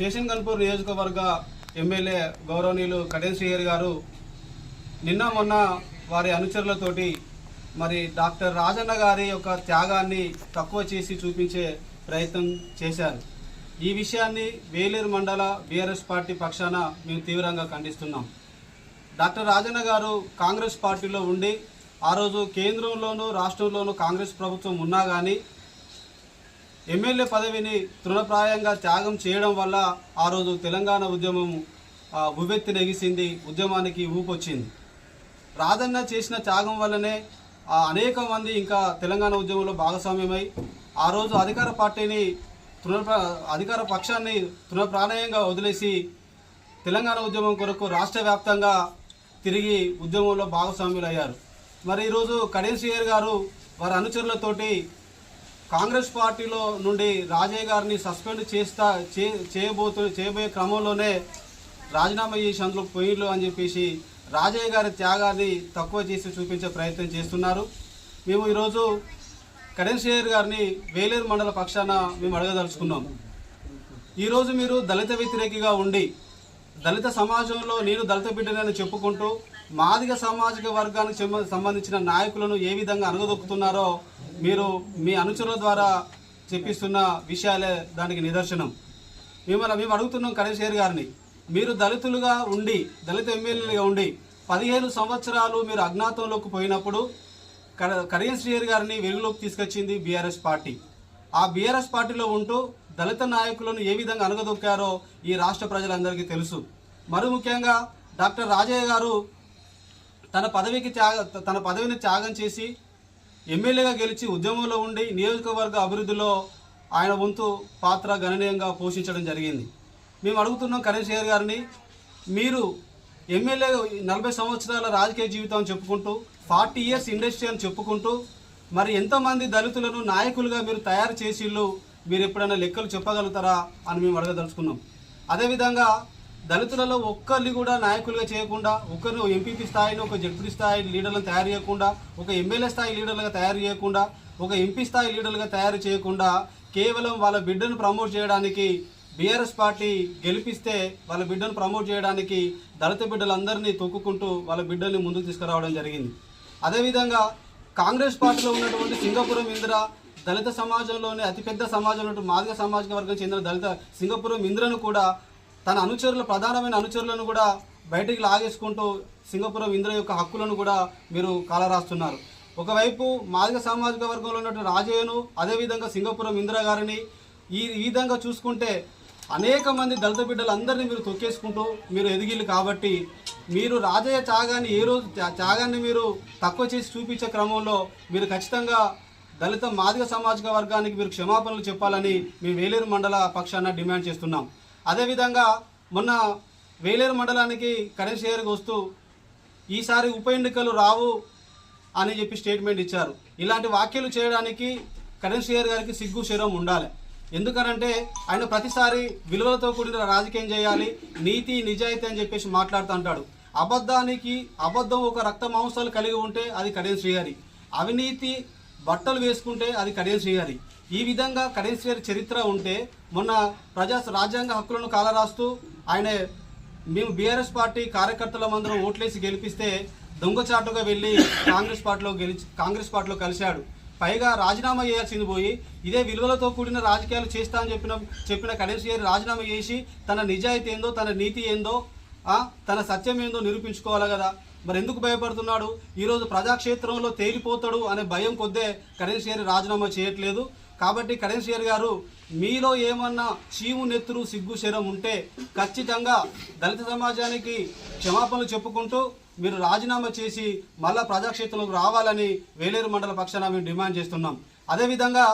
Station Ghanpur నియోజకవర్గ MLA గౌరవనీయులు కడెం శ్రీహరి గారు నిన్న మొన్న వారి అనుచరులతోటి మరి డాక్టర్ రాజన్న గారి యొక్క త్యాగాన్ని తక్కువ చేసి చూపించే ప్రయత్నం చేశారు. ఈ విషయాన్ని వేలేరు మండల బీఆర్ఎస్ పార్టీ పక్షాన మేము తీవ్రంగా ఖండిస్తున్నాం. డాక్టర్ రాజన్న గారు కాంగ్రెస్ పార్టీలో ఉండి ఆ రోజు కేంద్రంలోనూ రాష్ట్రంలోనూ కాంగ్రెస్ ప్రభుత్వం ఉన్నా కానీ ఎమ్మెల్యే పదవిని తృణప్రాయంగా త్యాగం చేయడం వల్ల ఆ రోజు తెలంగాణ ఉద్యమం ఉవ్వెత్తి నెగిసింది, ఉద్యమానికి ఊపొచ్చింది. రాజన్న చేసిన త్యాగం వల్లనే అనేక మంది ఇంకా తెలంగాణ ఉద్యమంలో భాగస్వామ్యమై ఆ రోజు అధికార పక్షాన్ని తృణప్రాణయంగా వదిలేసి తెలంగాణ ఉద్యమం కొరకు రాష్ట్ర వ్యాప్తంగా తిరిగి ఉద్యమంలో భాగస్వామ్యులయ్యారు. మరి ఈరోజు కడెం శ్రీహరి గారు వారి అనుచరులతోటి కాంగ్రెస్ పార్టీలో నుండి రాజయ్య గారిని సస్పెండ్ చేయబోయే క్రమంలోనే రాజీనామా చేసి అందులో పోయిళ్ళు అని చెప్పేసి రాజయ్య గారి త్యాగాన్ని తక్కువ చేసి చూపించే ప్రయత్నం చేస్తున్నారు. మేము ఈరోజు కడెం శ్రీహరి గారిని వేలేరు మండల పక్షాన మేము అడగదలుచుకున్నాం. ఈరోజు మీరు దళిత వ్యతిరేకిగా ఉండి దళిత సమాజంలో నేను దళిత బిడ్డనని చెప్పుకుంటూ మాదిగ సామాజిక వర్గానికి సంబంధించిన నాయకులను ఏ విధంగా అనగదొక్కుతున్నారో మీరు మీ అనుచరుల ద్వారా చెప్పిస్తున్న విషయాలే దానికి నిదర్శనం. మేము అడుగుతున్నాం కడెం శ్రీహరి గారిని, మీరు దళితులుగా ఉండి దళిత ఎమ్మెల్యేలుగా ఉండి 15 సంవత్సరాలు మీరు అజ్ఞాతంలోకి పోయినప్పుడు కడెం శ్రీహరి గారిని వెలుగులోకి తీసుకొచ్చింది బీఆర్ఎస్ పార్టీ. ఆ బీఆర్ఎస్ పార్టీలో ఉంటూ దళిత నాయకులను ఏ విధంగా అనగదొక్కారో ఈ రాష్ట్ర ప్రజలందరికీ తెలుసు. మరి ముఖ్యంగా డాక్టర్ రాజయ్య గారు తన పదవిని త్యాగం చేసి ఎమ్మెల్యేగా గెలిచి ఉద్యమంలో ఉండి నియోజకవర్గ అభివృద్ధిలో ఆయన వంతు పాత్ర గణనీయంగా పోషించడం జరిగింది. మేము అడుగుతున్నాం కడెం శ్రీహరి గారిని, మీరు ఎమ్మెల్యే 40 సంవత్సరాల రాజకీయ జీవితం చెప్పుకుంటూ 40 ఇయర్స్ ఇండస్ట్రీ అని చెప్పుకుంటూ మరి ఎంతమంది దళితులను నాయకులుగా మీరు తయారు చేసిళ్ళు మీరు ఎప్పుడైనా లెక్కలు చెప్పగలుగుతారా అని మేము అడగదలుచుకున్నాం. అదేవిధంగా దళితులలో ఒక్కరిని కూడా నాయకులుగా చేయకుండా, ఒకరిని ఎంపీపీ స్థాయిలో ఒక జడ్పీ స్థాయి లీడర్లను తయారు చేయకుండా, ఒక ఎమ్మెల్యే స్థాయి లీడర్లుగా తయారు చేయకుండా, ఒక ఎంపీ స్థాయి లీడర్లుగా తయారు చేయకుండా కేవలం వాళ్ళ బిడ్డను ప్రమోట్ చేయడానికి బీఆర్ఎస్ పార్టీ గెలిపిస్తే వాళ్ళ బిడ్డను ప్రమోట్ చేయడానికి దళిత బిడ్డలందరినీ తొక్కుకుంటూ వాళ్ళ బిడ్డల్ని ముందుకు తీసుకురావడం జరిగింది. అదేవిధంగా కాంగ్రెస్ పార్టీలో ఉన్నటువంటి సింగపురం ఇంద్ర దళిత సమాజంలోనే అతిపెద్ద సమాజంలో మాదిగ సామాజిక వర్గం చెందిన దళిత సింగపురం ఇంద్రను కూడా తన ప్రధానమైన అనుచరులను కూడా బయటికి లాగేసుకుంటూ సింగపురం ఇంద్ర యొక్క హక్కులను కూడా మీరు కాలరాస్తున్నారు. ఒకవైపు మాదిగ సామాజిక వర్గంలో ఉన్నటువంటి రాజయ్యను, అదేవిధంగా సింగపురం ఇంద్ర గారిని ఈ విధంగా చూసుకుంటే అనేక మంది దళిత బిడ్డలందరినీ మీరు తొక్కేసుకుంటూ మీరు ఎదిగిళ్ళు. కాబట్టి మీరు రాజయ్య త్యాగాన్ని మీరు తక్కువ చేసి చూపించే క్రమంలో మీరు ఖచ్చితంగా దళిత మాదిగ సామాజిక వర్గానికి మీరు క్షమాపణలు చెప్పాలని మేము వేలేరు మండల పక్షాన డిమాండ్ చేస్తున్నాం. అదేవిధంగా మొన్న వేలేరు మండలానికి కడెం శ్రీహరికి వస్తూ ఈసారి ఉప ఎన్నికలు రావు అని చెప్పి స్టేట్మెంట్ ఇచ్చారు. ఇలాంటి వ్యాఖ్యలు చేయడానికి కడెం శ్రీహరి గారికి సిగ్గు శరం ఉండాలి. ఎందుకనంటే ఆయన ప్రతిసారి విలువలతో కూడిన రాజకీయం చేయాలి, నీతి నిజాయితీ అని చెప్పేసి మాట్లాడుతూ అంటాడు. అబద్ధం ఒక రక్త మాంసాలు కలిగి ఉంటే అది కడెం శ్రీహరి, అవినీతి బట్టలు వేసుకుంటే అది కడెం శ్రీహరి. ఈ విధంగా కడెం శ్రీహరి చరిత్ర ఉంటే మొన్న రాజ్యాంగ హక్కులను కాలరాస్తూ మేము బీఆర్ఎస్ పార్టీ కార్యకర్తలమందరం ఓట్లేసి గెలిపిస్తే దొంగచాటుగా వెళ్ళి కాంగ్రెస్ పార్టీలో కలిశాడు. పైగా రాజీనామా చేయాల్సింది పోయి ఇదే విలువలతో కూడిన రాజకీయాలు చేస్తా అని చెప్పిన కడెం శ్రీహరి రాజీనామా చేసి తన నిజాయితీ ఏందో, తన నీతి ఏందో, తన సత్యం ఏందో నిరూపించుకోవాలి కదా. మరి ఎందుకు భయపడుతున్నాడు? ఈరోజు ప్రజాక్షేత్రంలో తేలిపోతాడు అనే భయం కొద్దే కడెం శ్రీహరి రాజీనామా చేయట్లేదు. కాబట్టి కడెం శ్రీహరి గారు, మీలో ఏమన్నా చీము నెత్తురు సిగ్గు శరం ఉంటే ఖచ్చితంగా దళిత సమాజానికి క్షమాపణలు చెప్పుకుంటూ మీరు రాజీనామా చేసి మళ్ళా ప్రజాక్షేత్రంలోకి రావాలని వేలేరు మండల పక్షాన మేము డిమాండ్ చేస్తున్నాం. అదేవిధంగా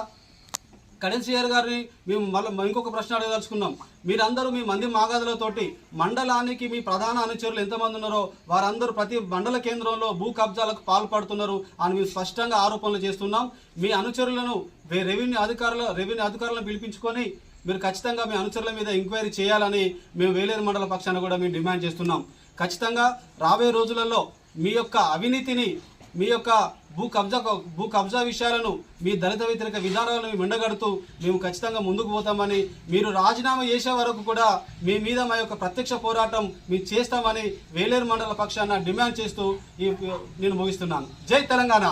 కడెం శ్రీహరి గారిని మేము ఇంకొక ప్రశ్న అడగదలుచుకున్నాం. మీరందరూ మీ మంది మాగాదులతోటి మండలానికి మీ ప్రధాన అనుచరులు ఎంతమంది ఉన్నారో వారందరూ ప్రతి మండల కేంద్రంలో భూ కబ్జాలకు పాల్పడుతున్నారు అని మేము స్పష్టంగా ఆరోపణలు చేస్తున్నాం. మీ అనుచరులను రెవెన్యూ అధికారులను పిలిపించుకొని మీరు ఖచ్చితంగా మీ అనుచరుల మీద ఎంక్వైరీ చేయాలని మేము వేలేరు మండల పక్షాన కూడా మేము డిమాండ్ చేస్తున్నాం. ఖచ్చితంగా రాబోయే రోజులలో మీ యొక్క అవినీతిని మీ యొక్క భూ కబ్జా విషయాలను, మీ దళిత వ్యతిరేక విధానాలను మెండగడుతూ మేము ఖచ్చితంగా ముందుకు పోతామని, మీరు రాజీనామా చేసే వరకు కూడా మీ మీద మా యొక్క ప్రత్యక్ష పోరాటం మేము చేస్తామని వేలేరు మండల పక్షాన డిమాండ్ చేస్తూ నేను ముగిస్తున్నాను. జై తెలంగాణ.